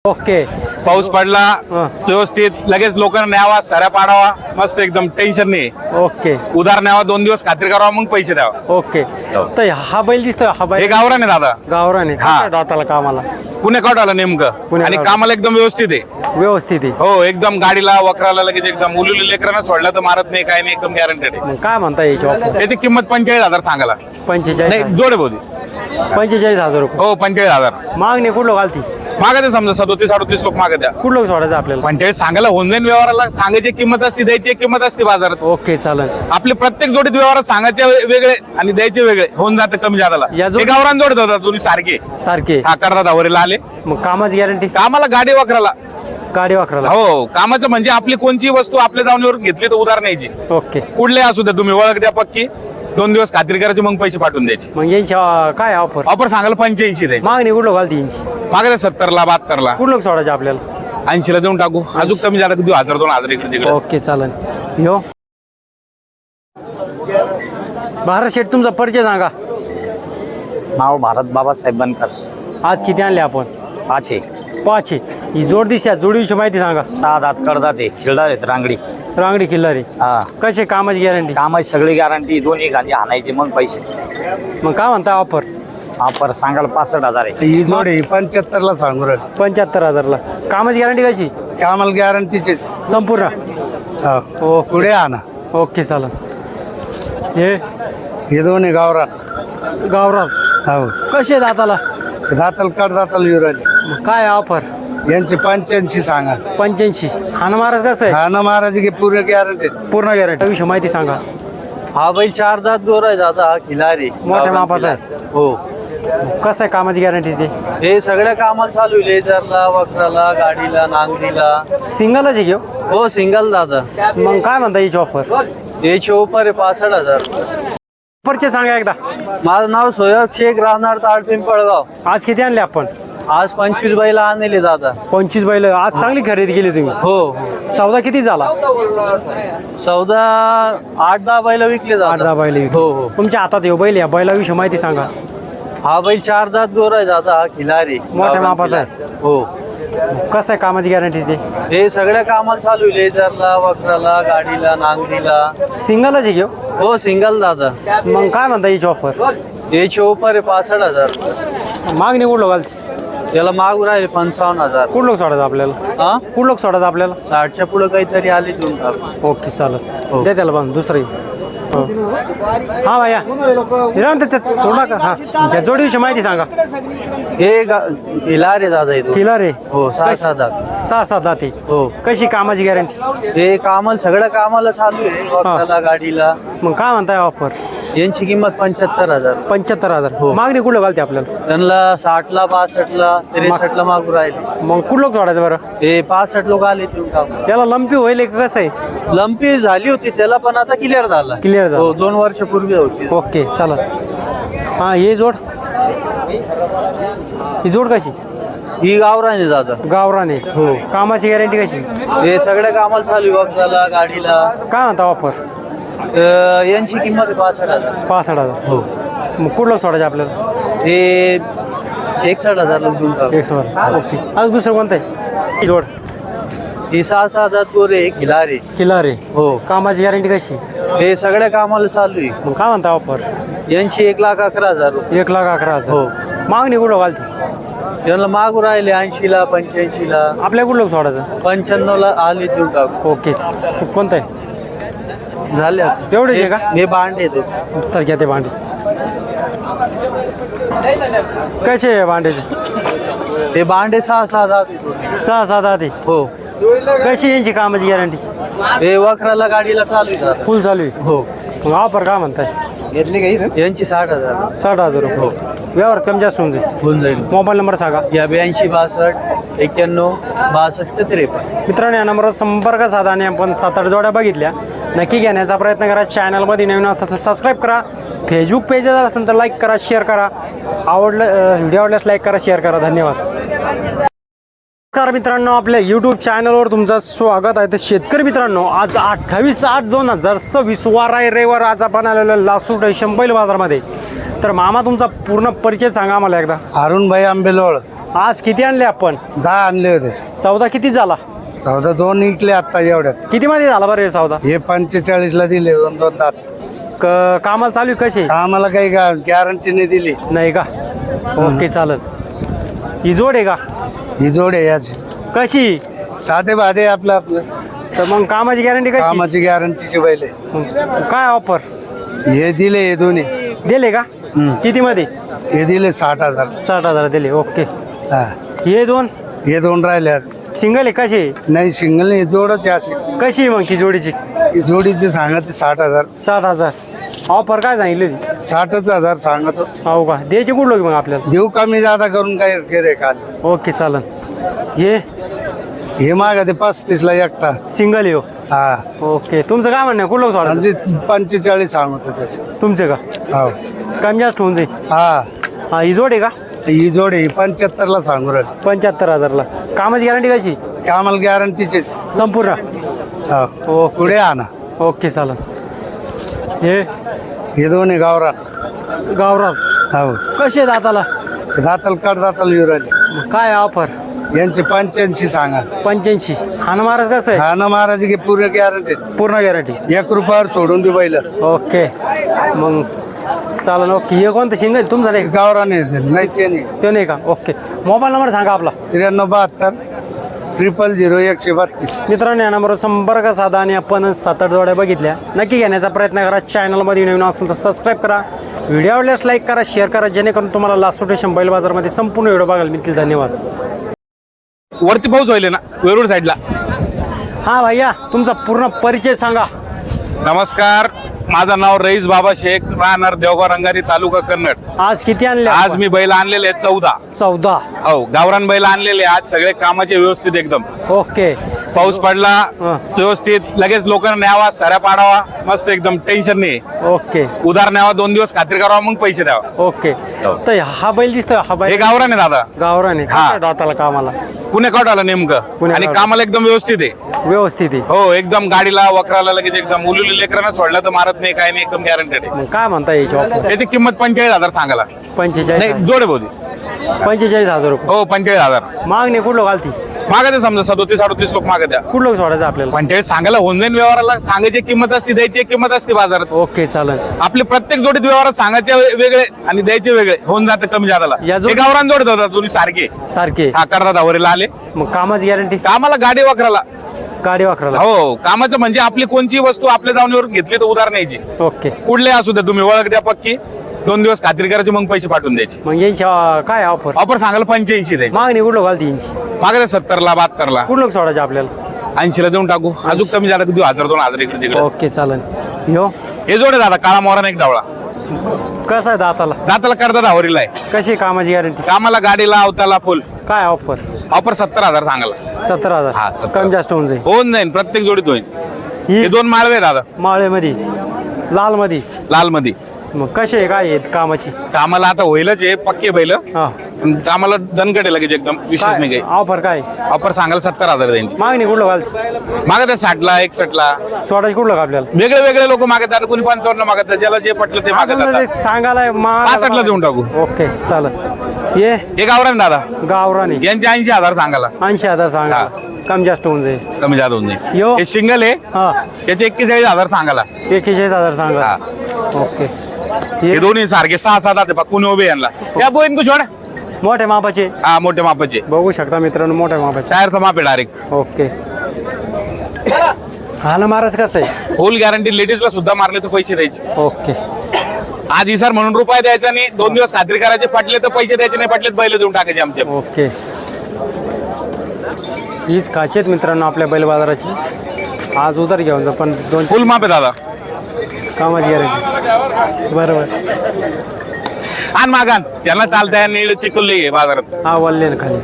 Okay. पाऊस पडला व्यवस्थित लगेच लोकांना न्यावा, सऱ्या पाडावा, मस्त एकदम टेन्शन नाही. ओके उधार न्यावा, 2 दिवस खात्री करावा, मग पैसे द्यावा. ओके. तर हा बैल दिसतोय, हा हे बैल गावरान आहे दादा, गावराने हा. दाताला कामाला पुणे आलं नेमकं पुणे आणि काढ. कामाला एकदम व्यवस्थित आहे. व्यवस्थित आहे. हो, एकदम गाडीला वक्राला लगेच एकदम उलुली लेकरांना सोडलं तर मारत नाही, काय नाही, एकदम गॅरंटेड आहे. मग काय म्हणता याची त्याची किंमत 45,000 सांगायला. 45 नाही, जोडे भाऊ. 45,000 रुपये. हो, 45,000 मागणी कुठलं घालती, मागत समजा 37-38 लोक मागत द्या. कुठलं सोडायचं आपल्याला. 45 सांगायला होऊन जाईल. व्यवहाराला सांगायची किंमत असते, द्यायची किंमत असते बाजारात. ओके चालेल. आपले प्रत्येक जोडीत व्यवहारात सांगायचे वेगळे आणि द्यायचे वेगळे होऊन जाते कमी जादाला. या हे गावरान जोडत होता तुम्ही सारखे सारखे. हा करतात आवरेला आले मग कामाची गॅरंटी. कामाला गाडी वखराला. गाडी वाकराला. हो, कामाचं म्हणजे आपली कोणची वस्तू आपल्या जाऊनीवर घेतली तर उधार न्यायची. ओके. कुठले असू द्या, तुम्ही ओळख द्या पक्की, 2 दिवस खात्री करायची, मग पैसे पाठवून द्यायचे. मग यांची काय ऑफर. ऑफर सांगायला 85 द्यायची. मागणी कुठलं घालती यांची. मागे 70ला 72ला कुठलं सोडायचं आपल्याला. 80ला देऊन टाकू. अजून कमी झाला की 1000-2000 इकडे तिकडे. ओके चालेल. यो भारत शेठ, तुमचा परिचय सांगा. नाव भारत बाबासाहेब बनकर. आज किती आणले आपण. 5 5 आहे. ही जोड दिसत्या, जोडीविषयी माहिती सांगा. 6 दात करदात आहे, खिळदात आहेत रांगडी. रांगडी किल्लारी. हा, कसे कामाची गॅरंटी. कामाची सगळी गॅरंटी, दोन्ही गांधी हाणायचे मग पैसे. मग काय म्हणता ऑफर. ऑफर सांगायला 65,000 आहे. ही जोडी 75ला सांगू राहिली. 75,000ला. कामाची गॅरंटी कशी. कामाला गॅरंटीचे संपूर्ण. हो, पुढे आणा. ओके चालेल. हे हे दोन्ही गावरान. गावरान हो, कसे दाताला. दाताल कडदाताल येऊ राहिले. मग काय ऑफर. यांची 85 सांगा. 85. हाना महाराज कसं आहे. हा ना महाराज की पूर्ण गॅरंटी. पूर्ण गॅरंटी विषयी माहिती सांगा. हा बैल 4 दात गोर आहे दादा, हा खिलारी मोठ्या मापाचा आहे. हो. कसं आहे कामाची गॅरंटी ते. हे सगळ्या कामाला चालू आहे, लेझरला, वक्राला, गाडीला, नांगरीला. सिंगलच आहे घेऊ. हो, सिंगल दादा. मग काय म्हणता याची ऑफर. हे चोपर आहे 65,000. ऑफरचे सांगा एकदा. माझं नाव सोयब शेख, राहणार ताड पिंपळगाव. आज किती आणले आपण. आज 25 बैल आणले दादा. 25 बैल. आज चांगली खरेदी केली तुम्ही. हो. सौदा किती झाला. सौदा 8-10 बैल विकले 8-10 जातात. बैल विकले. हो हो. तुमच्या हातात येऊ बैल, या बैलाविषयी माहिती सांगा. हा बैल 4 दात गोर आहे दादा, हा खिलारी मोठ्या मापाचा आहे. हो. कसं आहे कामाची गॅरंटी ते. हे सगळ्या कामाला चालू आहे, लेझरला, वक्राला, गाडीला, नांगरीला. सिंगलच आहे घेऊ. हो, सिंगल दादा. मग काय म्हणता याची ऑफर. हे चोपर आहे 65,000. मागणी कुठलं घालते. त्याला मागू राहिले 55,000. कुठलं सोडायचं आपल्याला. हा, कुठलं सोडायचं आपल्याला. 60च्या पुढे काहीतरी आले देऊन टाक. ओके चालेल. हो. द्या त्याला बांध दुसरी. हा भैया सोडा का. हा त्या जोडीविषयी माहिती सांगा. हे खिलारी दादा येतो. किला रे. हो, 6-7 दात. 6-7 दाती. हो. कशी कामाची गॅरंटी. हे कामाला सगळ्या कामाला चालू आहे, वक्राला, गाडीला. मग काय म्हणताय ऑफर. यांची किंमत 75,000. 75,000. हो. मागणी कुठलं घालते आपल्याला. त्यांना 60ला, 62ला, 63ला मागू राहिले. मग कुठलं सोडायचं बरं. हे 65 लोक आले देऊन टाकू. त्याला लंपी होईल का कसं आहे. लंपी झाली होती त्याला, पण आता क्लिअर झाला. क्लिअर झालं. हो, 2 वर्षापूर्वी होती. ओके चालेल. हा हे जोड. ही जोड कशी. ही गावराने दादा. गावराने. हो. कामाची गॅरंटी कशी. हे सगळ्या कामाला चालू आहे, वक्राला, गाडीला. काय म्हणता ऑफर. यांची किंमत आहे 65,000. 65,000. हो. मग कुठलं सोडायचं आपल्याला. हे 61,000 लोक देऊन टाकू. 100. ओके. आज दुसरं कोणतं आहे. ही जोड. ही 6-6 दात गोरे खिलारी. किला रे. हो. कामाची गॅरंटी कशी. हे सगळ्या कामाला चालू आहे. मग काय म्हणता ऑफर. यांची 1,11,000. 1,11,000. हो. मागणी कुठं घालते. त्यांना मागू राहिले 80ला, 85ला, आपल्या कुठलं सोडायचं. 95ला आले देऊन टाकू. ओके. कोणतं आहे. झाले एवढेच आहे का? हे भांड येतो. तर घ्या ते भांडे. कसे आहे भांड्याचे. ते भांडे 6-6 दात येतो. 6-7 आधी. हो. कशी यांची कामाची गॅरंटी. हे वखराला, गाडीला चालू आहे दादा. फुल चालू आहे. हो. मग ऑफर काय म्हणताय. यांची 60,000. 60,000 रुपये. व्यवहार कमी जास्त होऊन जाईल. होऊन जाईल. मोबाईल नंबर सांगा. या 82 62 91 62 53. मित्रांनो या नंबरवर संपर्क साधा आणि आपण 7-8 जोड्या बघितल्या. नक्की घेण्याचा प्रयत्न करा. चॅनलमध्ये नवीन असेल तर सबस्क्राईब करा. फेसबुक पेज जर असेल तर लाईक करा, शेअर करा. व्हिडिओ आवडल्यास लाईक करा, शेअर करा. धन्यवाद. नमस्कार मित्रांनो, आपल्या यूट्यूब चॅनलवर तुमचं स्वागत आहे. तर शेतकरी मित्रांनो, आज 28/8/2026 वार आहे, रविवार. आज आपण आलेलो लासूर स्टेशन बैल बाजारमध्ये. तर मामा तुमचा पूर्ण परिचय सांगा आम्हाला एकदा. अरुणभाई आंबेलोळ, आज किती आणले आपण? 10 आणले होते. सौदा किती झाला? चौदा 2 विकले आता एवढ्यात. किती मध्ये झाला बरं हे सौदा? हे 45 ला दिले 2 दात. कामाला चालू आहे कसे? आम्हाला काही गॅरंटी नाही दिली. नाही का? ओके चालेल. ही जोड आहे का? ही जोड आहे याची. कशी? साधे बाधे आपलं आपलं. तर मग कामाची गॅरंटी कशी? कामाची गॅरंटीची पहिले. मग काय ऑफर हे दिले हे दोन्ही. दिले का? किती मध्ये? हे दिले 60,000. 60,000 दिले. ओके. हा हे दोन हे 2 राहिले आज. सिंगल आहे कशी? नाही सिंगल नाही जोडच आहे अशी. कशी आहे मग ती जोडीची? ही जोडीची सांगत 60,000. 60,000. ऑफर काय सांगितली होती? 60,000 सांगत. हो का? द्यायची कुठलं मग आपल्याला? देऊ कमी जादा करून काय रे काल. ओके चालेल. हे मागा ते 35 ला एकटा. सिंगल आहे हो. हा ओके. तुमचं काय म्हणणं आहे? कुठलं सोडा? म्हणजे 45 सांगत त्याचे. तुमचं का? हो कमी जास्त होऊन जाईल. हा ही जोड आहे का? ही जोड आहे 75 ला सांगू राहिले. 75,000ला. कामाची गॅरंटी कशी? आम्हाला गॅरंटीचे. संपूर्ण. हो पुढे आणा. ओके चालेल. हे दोन्ही गावरान. गावरान हो कसे दाताला? दाताल काढ दाताल येऊ राहिले. काय ऑफर? यांचे 85 सांगा. 85. हाना महाराज कसं आहे? हा ना महाराज की पूर्ण गॅरंटी. पूर्ण गॅरंटी. 1 रुपयावर सोडून देऊ बैल. ओके मग चालेल. ओके. हे कोणतं सिंगल तुमचं नाही? गावरान आहे नाही ते नाही. ते नाही का? ओके. मोबाईल नंबर सांगा आपला. 93 000 132. मित्रांनो या नंबरवर संपर्क साधा आणि आपण 7-8 जोड्या बघितल्या. नक्की घेण्याचा प्रयत्न करा. चॅनलमध्ये नवीन असेल तर सबस्क्राईब करा. व्हिडिओ आवडल्यास लाईक करा, शेअर करा, जेणेकरून तुम्हाला लास्ट स्टेशन बैल बाजारमध्ये संपूर्ण व्हिडिओ बघायला मिळतील. धन्यवाद. वरती पाऊस व्हायला ना वेरूळ साईडला. हा भैया तुमचा पूर्ण परिचय सांगा. नमस्कार, माझं नाव रईस बाबा शेख, राहणार देवगाव रंगारी, तालुका कन्नड. आज किती आणले? आज मी बैल आणलेले आहेत 14. हो गावरान बैल आणलेले आज. सगळे कामाचे व्यवस्थित एकदम. ओके. पाऊस पडला व्यवस्थित लगेच लोकांना न्यावा, सऱ्या पाडावा, मस्त एकदम टेन्शन नाही. ओके. उधार न्यावा, 2 दिवस खात्री करावा, मग पैसे द्यावा. ओके. तर हा बैल दिसतोय. हा हे बैल गावरान आहे दादा. गावरान आहे. हा. कसं दाताला कामाला? पुणे आलं नेमकं. पुणे आणि काढ. कामाला एकदम व्यवस्थित आहे. व्यवस्थित आहे. हो एकदम गाडीला वक्राला लगेच एकदम. उलुली लेकरांना सोडलं तर मारत नाही, काय नाही, एकदम गॅरंटेड आहे. मग काय म्हणता याची ऑफर? त्याची किंमत 45,000 सांगायला. 45. नाही जोडे बोधी. 45,000 रुपये. हो 45,000 मागणी कुठलं घालती? मागत समजा 37-38 लोक मागत द्या. कुठलं सोडायचं आपल्याला? 45 सांगायला होऊन जाईल. व्यवहाराला सांगायची किंमत असते, द्यायची किंमत असते बाजारात. ओके चालेल. आपले प्रत्येक जोडीत व्यवहारात सांगायचे वेगळे आणि द्यायचे वेगळे होऊन जाते कमी जादाला. या हे गावरान जोडत होता तुम्ही सारखे. सारखे. हा करतात आवरीला आले. मग कामाची गॅरंटी? कामाला गाडी वखराला. गाडी वाकराला. हो कामाचं म्हणजे आपली कोणची वस्तू आपल्या जाऊनीवर घेतली तर उधार न्यायची. ओके. कुठले असू द्या, तुम्ही ओळख द्या पक्की, 2 दिवस खात्री करायची, मग पैसे पाठवून द्यायचे. मग यांची काय ऑफर? ऑफर सांगायला 85 द्यायची. मागणी कुठलं घालती यांची? मागत 70ला 72ला कुठलं सोडायचं आपल्याला? 80ला देऊन टाकू. अजून कमी झाला की देऊ 1000-2000 इकडे तिकडे. ओके चालेल. यो हे जोडे दादा काळा मोरान एक डावळा. कसं आहे दाताला? दाताला करतात आवरीला आहे. कशी कामाची गॅरंटी? कामाला गाडीला अवताला फुल. काय ऑफर? ऑफर 70,000 सांगायला. 17,000. हा, 17,000. कमी जास्त होऊन जाईल. होऊन जाईल प्रत्येक जोडीत होईल. हे ही 2 माळवे दादा माळेमध्ये लाल मध्ये. लाल मध्ये. मग कसे आहे काय आहेत कामाची? कामाला आता होईलच आहे पक्के बैल. हा. कामाला दणकट आहे लगेच एकदम. विशेष नाही काही. ऑफर काय? ऑफर सांगायला 70,000 द्यायची. मागणी कुठलं घालती? मागत आहे 60ला 61ला. सोडायचं कुठलं का आपल्याला? वेगळे वेगळे लोक मागतात. कोणी 55 मागतात. ज्याला जे पटलं ते मागतात. सांगायला 65ला देऊन टाकू. ओके चालेल. ये हे गावरान दादा गावरानी यांचे 80,000 सांगायला. 80,000 सांगा. कमी जास्त होऊन जाईल. कमी जादा होऊन जाईल. यो. हे सिंगल आहे. हा. त्याचे 41,000 सांगाला. 41,000 सांगा. हा. ओके. हे दोन्ही सारखे 6-7 आहेत. कोणी उभे यांना या बोईन को छोड. मोठ्या मापाचे हा मोठे मापाचे बघू शकता मित्रांनो. मोठ्या मापाचे टायरचा माप आहे डायरेक्ट. ओके. हा ना महाराज कसं आहे? फुल गॅरंटी. लेडीजला सुद्धा मारले तर पैसे द्यायचे. ओके. आज इसार म्हणून रुपये द्यायचा नाही. 2 दिवस खात्री करायचे. पटले तर पैसे द्यायचे, नाही पटले तर बैल देऊन टाकायचे आमचे. ओके. हीच खासियत मित्रांनो आपल्या बैल बाजाराची. आज उधार घेऊन जा पण 2 फुल माप आहे दादा. कामाची गॅरंटी. बरोबर. आण मागान त्यांना चालतंय. नीळ चिकुल्ली आहे बाजारात. हा वल्ले ना खाली.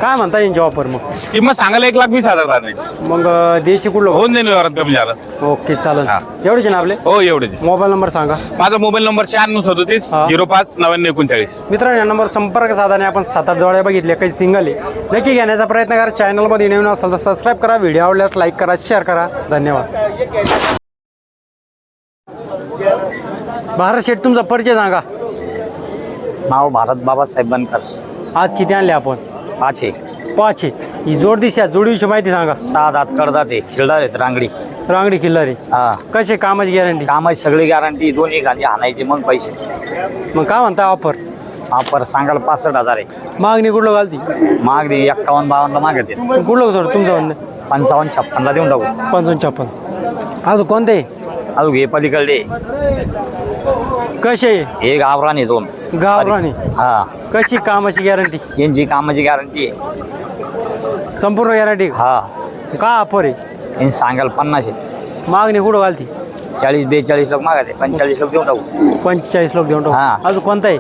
काय म्हणता यांची ऑफर? मग किंमत सांगायला 1,20,000 दादा. मग द्यायची कुठलं? होऊन जाईल व्यवहारात कमी झालं. ओके चालेल. हा. एवढेच ना आपले? हो एवढेच. मोबाईल नंबर सांगा. माझा मोबाईल नंबर 9637 हा. 05 9939. मित्रांनो या नंबर संपर्क साधाने आपण 7-8 जोड्या बघितल्या. काही सिंगल आहे. नक्की घेण्याचा प्रयत्न करा. चॅनलमध्ये नवीन असाल तर सबस्क्राईब करा. व्हिडिओ आवडल्यास लाईक करा, शेअर करा. धन्यवाद. भारत शेठ तुमचा परिचय सांगा. नाव भारत बाबासाहेब बनकर. आज किती आणले आपण? 5 आहे. 5 आहे. ही जोड दिसल्या जोडीविषयी माहिती सांगा. 6 दात कडदात आहे, खिल्डार आहेत रांगडी. रांगडी किल्लारी. हा, कसे कामाची गॅरंटी? कामाची सगळी गॅरंटी. दोन्ही गाडी आणायची मग पैसे. मग काय म्हणता ऑफर? ऑफर सांगाल 65,000 आहे. मागणी कुठलं घालती? मागणी 51-52 ला मागते. कुठलं सर तुमचं म्हणणं? 55-56 ला देऊन टाकू. 55-56. अजून कोणते? अजून हे पलीकडे कसे? हे गावराने 2. गावरानी. हा, कशी कामाची गॅरंटी? यांची कामाची गॅरंटी आहे. संपूर्ण गॅरंटी. हा, का ऑफर आहे? यांची सांगाल 50 आहे. मागणी कुठं घालती? 40-42 लोक मागते. 45 लोक देऊन टाकू. 45 लोक देऊन टाकू. हा. अजून कोणता आहे?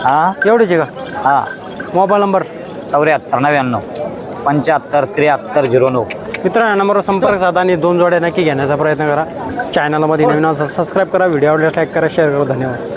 हा एवढेच आहे का? हा, मोबाईल नंबर? 74-99 75-73-09. मित्रांनो नंबरवर संपर्क साधा आणि 2 जोड्या नक्की घेण्याचा प्रयत्न करा. चॅनलमध्ये नवीन असेल सबस्क्राईब करा. व्हिडिओ आवडल्यास लाईक करा, शेअर करा. धन्यवाद.